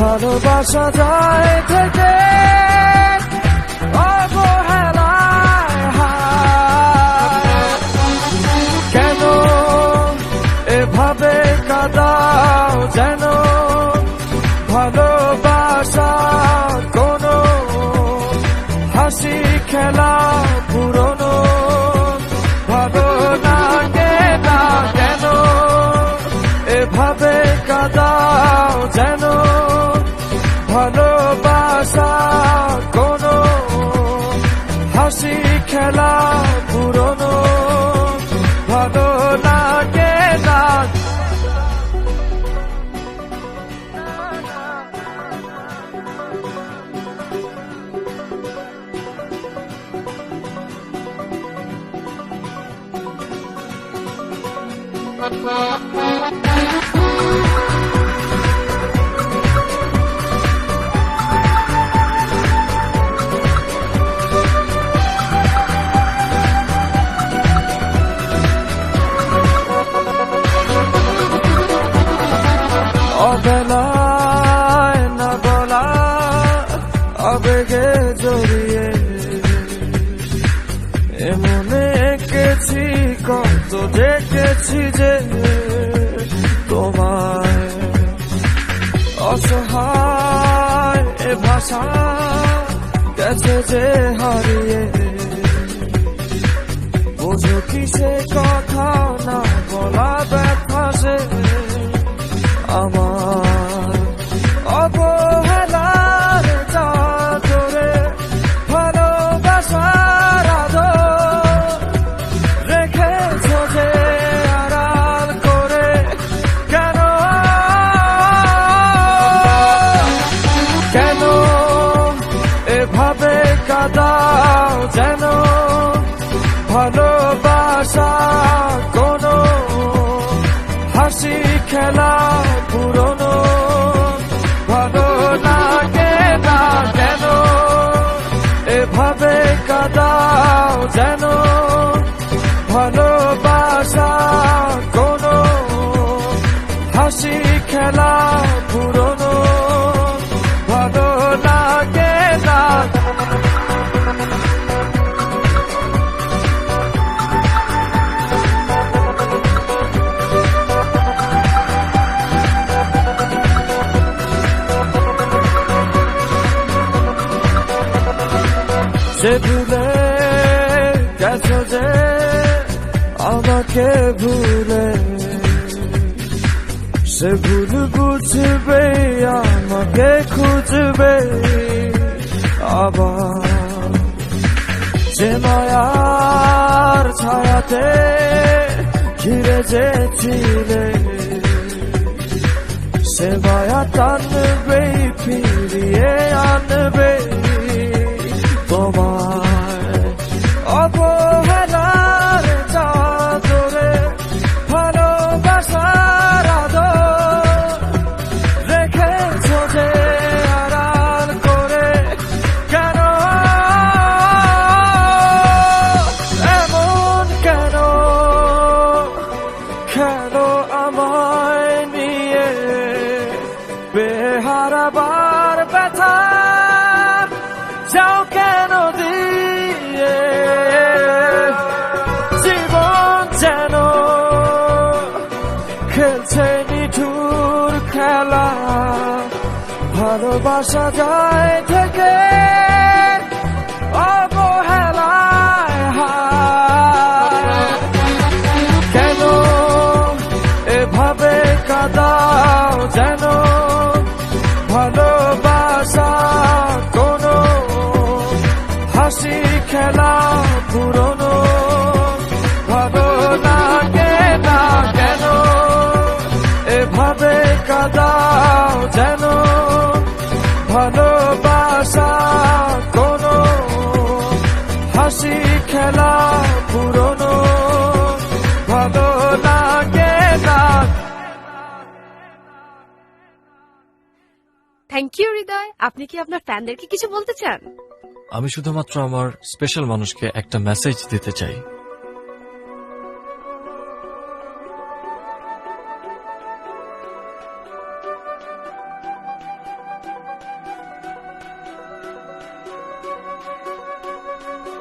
ভালোবাসা যায় থেকে অবহেলায় হায়। কেন এভাবে কাঁদাও যেন ভালোবাসা কোনো হাসি খেলা পুরনো ভালো লাগে না। কেন এভাবে কাঁদাও যেন ভালোবাসা কোনো হাসি খেলা পুরনো ভালো লাগে না। অবেলায় না বলা আবেগে জড়িয়ে এমনে এঁকেছি কত দেখেছি যে তোমায় অসহায় এ ভাষা গেছে যে হারিয়ে বোঝো কি সে কথা না বলা ব্যথা সে আমার অবহেলার চাদরে ভালোবাসার আদর রেখেছ যে আড়াল করে। কেন কেন এভাবে কাঁদাও যেন ভালোবাসা কোনো হাসি খেলা পুরনো ভালো লাগে না। কেন এভাবে কাঁদাও যেন ভালোবাসা কোনো হাসি খেলা পুরনো ভালো লাগে না। সে ভুলে গেছো যে আমাকে ভুলে সে ভুল বুঝবে আমাকে খুঁজবে আবার যে মায়ার ছায়াতে ঘিরে যেছিলে সে মায়া টানবে ফিরিয়ে আনবে তোমায় অবহেলার চাদরে ভালোবাসার আদর রেখেছ যে আড়াল করে। কেন এমন কেন কেন আমায় নিয়ে বেহারাবার ব্যথা যাও কেন দিয়ে জীবন যেন খেলছে নিঠুর খেলা ভালোবাসা যায় থেকে অবহেলায় হায়। কেন এভাবে কাঁদাও যেন ভালোবাসা কোনো হাসি খেলা পুরনো ভালো লাগে না। কেন এভাবে কাঁদাও যেন ভালোবাসা কোনো হাসি খেলা পুরনো ভালো লাগে না। থ্যাংক ইউ হৃদয়। আপনি কি আপনার ফ্যানদেরকে কিছু বলতে চান? আমি শুধুমাত্র আমার স্পেশাল মানুষকে একটা মেসেজ দিতে চাই।